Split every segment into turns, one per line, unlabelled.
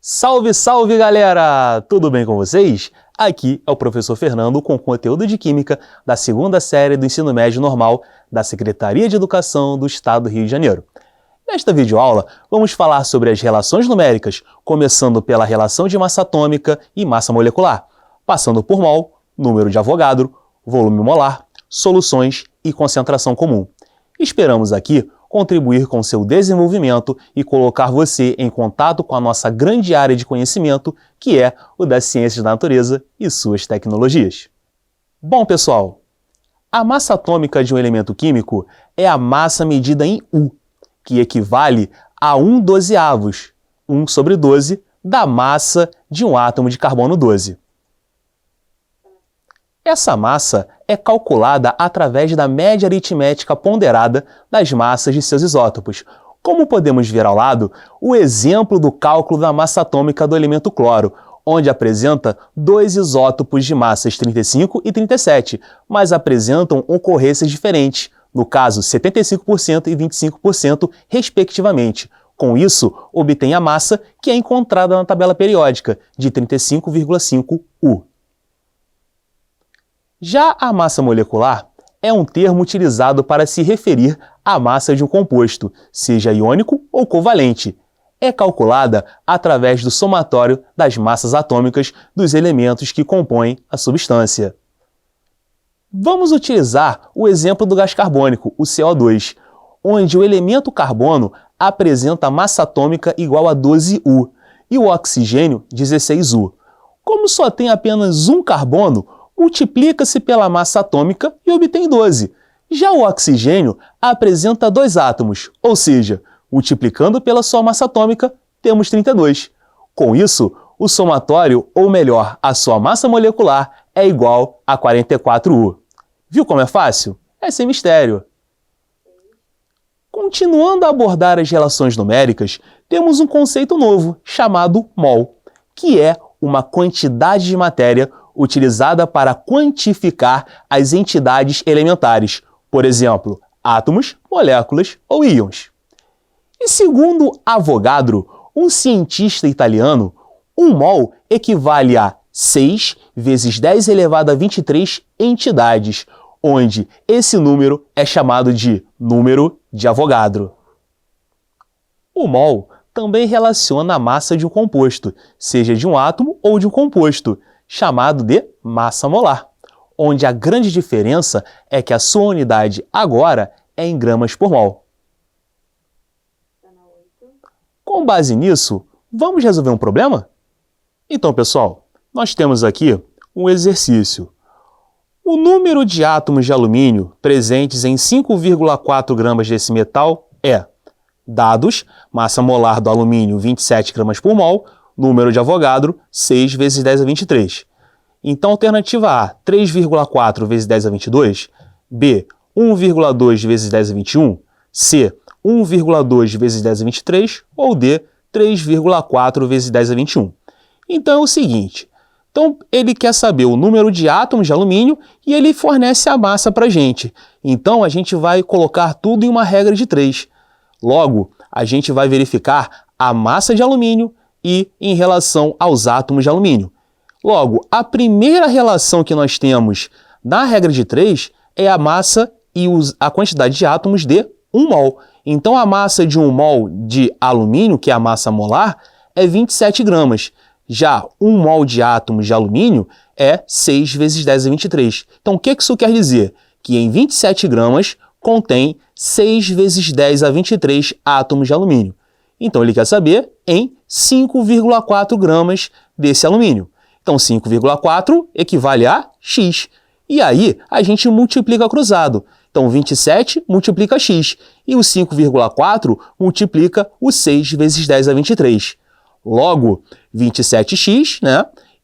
Salve, salve galera! Tudo bem com vocês? Aqui é o professor Fernando com conteúdo de Química da segunda série do Ensino Médio Normal da Secretaria de Educação do Estado do Rio de Janeiro. Nesta videoaula, vamos falar sobre as relações numéricas, começando pela relação de massa atômica e massa molecular, passando por mol, número de Avogadro, volume molar, soluções e concentração comum. Esperamos aqui contribuir com seu desenvolvimento e colocar você em contato com a nossa grande área de conhecimento, que é o das ciências da natureza e suas tecnologias. Bom, pessoal, a massa atômica de um elemento químico é a massa medida em U, que equivale a 1/12, 1 sobre 12, da massa de um átomo de carbono 12. Essa massa é calculada através da média aritmética ponderada das massas de seus isótopos. Como podemos ver ao lado, o exemplo do cálculo da massa atômica do elemento cloro, onde apresenta dois isótopos de massas 35 e 37, mas apresentam ocorrências diferentes, no caso 75% e 25% respectivamente. Com isso, obtém a massa que é encontrada na tabela periódica, de 35,5 U. Já a massa molecular é um termo utilizado para se referir à massa de um composto, seja iônico ou covalente. É calculada através do somatório das massas atômicas dos elementos que compõem a substância. Vamos utilizar o exemplo do gás carbônico, o CO2, onde o elemento carbono apresenta massa atômica igual a 12U e o oxigênio 16U. Como só tem apenas um carbono, multiplica-se pela massa atômica e obtém 12. Já o oxigênio apresenta dois átomos, ou seja, multiplicando pela sua massa atômica, temos 32. Com isso, o somatório, ou melhor, a sua massa molecular, é igual a 44U. Viu como é fácil? É sem mistério. Continuando a abordar as relações numéricas, temos um conceito novo, chamado mol, que é uma quantidade de matéria utilizada para quantificar as entidades elementares, por exemplo, átomos, moléculas ou íons. E segundo Avogadro, um cientista italiano, um mol equivale a 6 vezes 10 elevado a 23 entidades, onde esse número é chamado de número de Avogadro. O mol também relaciona a massa de um composto, seja de um átomo ou de um composto, chamado de massa molar, onde a grande diferença é que a sua unidade agora é em gramas por mol. Com base nisso, vamos resolver um problema? Então, pessoal, nós temos aqui um exercício. O número de átomos de alumínio presentes em 5,4 gramas desse metal é: dados, massa molar do alumínio 27 gramas por mol, número de Avogadro 6 vezes 10 a 23. Então, alternativa A, 3,4 vezes 10 a 22, B, 1,2 vezes 10 a 21, C, 1,2 vezes 10 a 23 ou D, 3,4 vezes 10 a 21. Então é o seguinte, ele quer saber o número de átomos de alumínio e ele fornece a massa para a gente. Então a gente vai colocar tudo em uma regra de 3. Logo, a gente vai verificar a massa de alumínio e em relação aos átomos de alumínio. Logo, a primeira relação que nós temos na regra de 3 é a massa e a quantidade de átomos de 1 mol. Então, a massa de 1 mol de alumínio, que é a massa molar, é 27 gramas. Já 1 mol de átomos de alumínio é 6 vezes 10 a 23. Então, o que isso quer dizer? Que em 27 gramas contém 6 vezes 10 a 23 átomos de alumínio. Então, ele quer saber em 5,4 gramas desse alumínio. Então, 5,4 equivale a X. E aí, a gente multiplica cruzado. Então, 27 multiplica X. E o 5,4 multiplica o 6 vezes 10 a 23. Logo, 27x,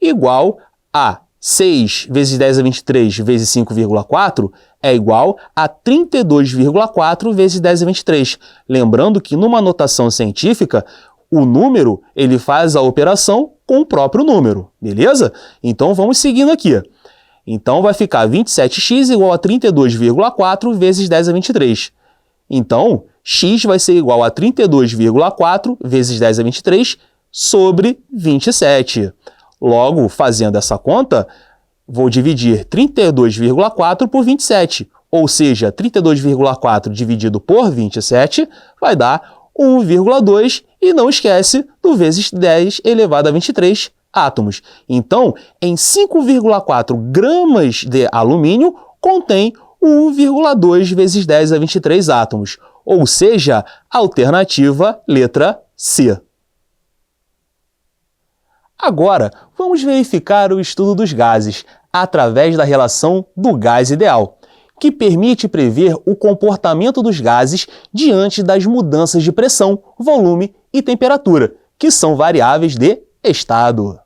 igual a 6 vezes 10 a 23 vezes 5,4 é igual a 32,4 vezes 10 a 23. Lembrando que numa notação científica, o número ele faz a operação com o próprio número, beleza? Então vamos seguindo aqui. Então vai ficar 27x igual a 32,4 vezes 10 a 23. Então, x vai ser igual a 32,4 vezes 10 a 23 sobre 27. Logo, fazendo essa conta, vou dividir 32,4 por 27, ou seja, 32,4 dividido por 27 vai dar 1,2 e não esquece do vezes 10 elevado a 23 átomos. Então, em 5,4 gramas de alumínio contém 1,2 vezes 10 a 23 átomos, ou seja, alternativa letra C. Agora, vamos verificar o estudo dos gases através da relação do gás ideal, que permite prever o comportamento dos gases diante das mudanças de pressão, volume e temperatura, que são variáveis de estado.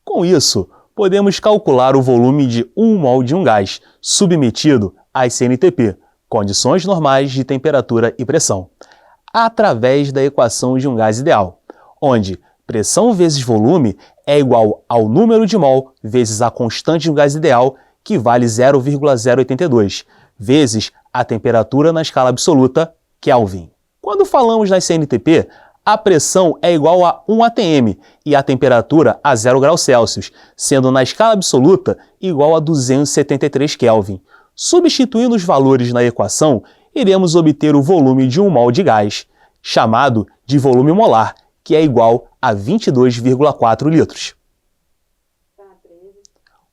Com isso, podemos calcular o volume de 1 mol de um gás submetido às CNTP, condições normais de temperatura e pressão, através da equação de um gás ideal, onde pressão vezes volume é igual ao número de mol vezes a constante do gás ideal, que vale 0,082, vezes a temperatura na escala absoluta, Kelvin. Quando falamos nas CNTP, a pressão é igual a 1 atm e a temperatura a 0 graus Celsius, sendo na escala absoluta igual a 273 Kelvin. Substituindo os valores na equação, iremos obter o volume de 1 mol de gás, chamado de volume molar, que é igual a 22,4 litros.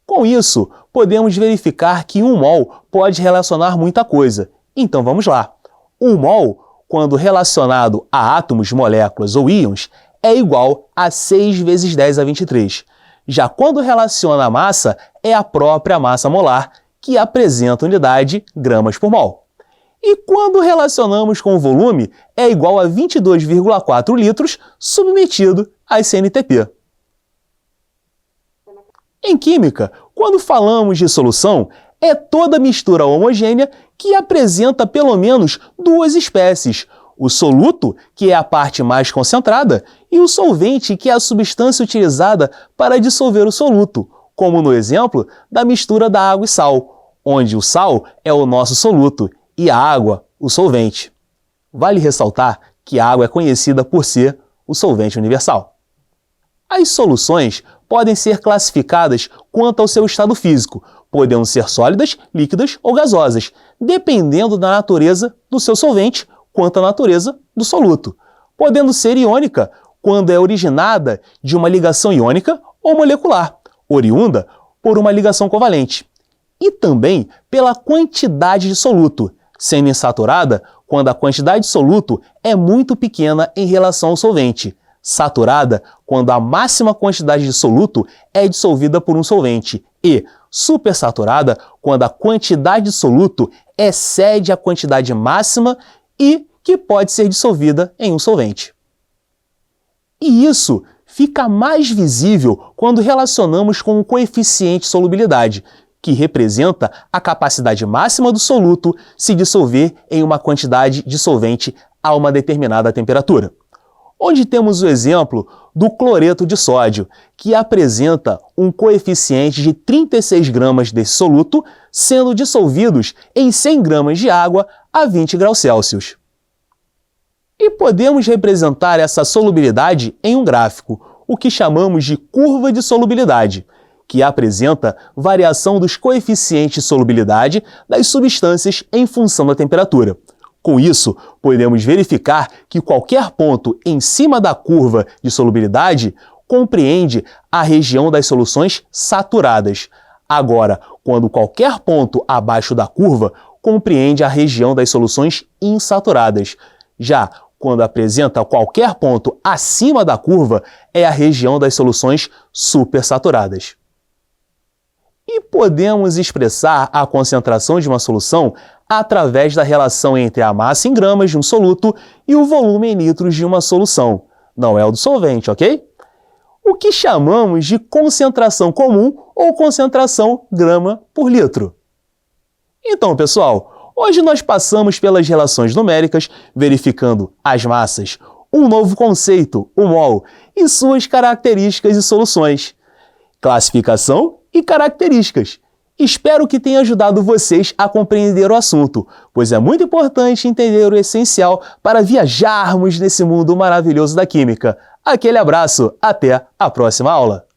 Com isso, podemos verificar que 1 mol pode relacionar muita coisa. Então vamos lá. 1 mol, quando relacionado a átomos, moléculas ou íons, é igual a 6 vezes 10 a 23. Já quando relaciona a massa, é a própria massa molar, que apresenta unidade gramas por mol. E quando relacionamos com o volume, é igual a 22,4 litros submetido às CNTP. Em química, quando falamos de solução, é toda mistura homogênea que apresenta pelo menos duas espécies, o soluto, que é a parte mais concentrada, e o solvente, que é a substância utilizada para dissolver o soluto, como no exemplo da mistura da água e sal, onde o sal é o nosso soluto e a água, o solvente. Vale ressaltar que a água é conhecida por ser o solvente universal. As soluções podem ser classificadas quanto ao seu estado físico, podendo ser sólidas, líquidas ou gasosas, dependendo da natureza do seu solvente quanto à natureza do soluto, podendo ser iônica quando é originada de uma ligação iônica ou molecular, oriunda por uma ligação covalente, e também pela quantidade de soluto, sendo insaturada quando a quantidade de soluto é muito pequena em relação ao solvente, saturada quando a máxima quantidade de soluto é dissolvida por um solvente e supersaturada quando a quantidade de soluto excede a quantidade máxima e que pode ser dissolvida em um solvente. E isso fica mais visível quando relacionamos com o coeficiente de solubilidade, que representa a capacidade máxima do soluto se dissolver em uma quantidade de solvente a uma determinada temperatura. Onde temos o exemplo do cloreto de sódio, que apresenta um coeficiente de 36 gramas desse soluto, sendo dissolvidos em 100 gramas de água a 20 graus Celsius. E podemos representar essa solubilidade em um gráfico, o que chamamos de curva de solubilidade, que apresenta variação dos coeficientes de solubilidade das substâncias em função da temperatura. Com isso, podemos verificar que qualquer ponto em cima da curva de solubilidade compreende a região das soluções saturadas. Agora, quando qualquer ponto abaixo da curva compreende a região das soluções insaturadas. Já quando apresenta qualquer ponto acima da curva, é a região das soluções supersaturadas. E podemos expressar a concentração de uma solução através da relação entre a massa em gramas de um soluto e o volume em litros de uma solução. Não é o do solvente, ok? O que chamamos de concentração comum ou concentração grama por litro. Então, pessoal, hoje nós passamos pelas relações numéricas, verificando as massas, um novo conceito, o mol, e suas características e soluções, classificação e características, Espero que tenha ajudado vocês a compreender o assunto, pois é muito importante entender o essencial para viajarmos nesse mundo maravilhoso da química. Aquele abraço, até a próxima aula!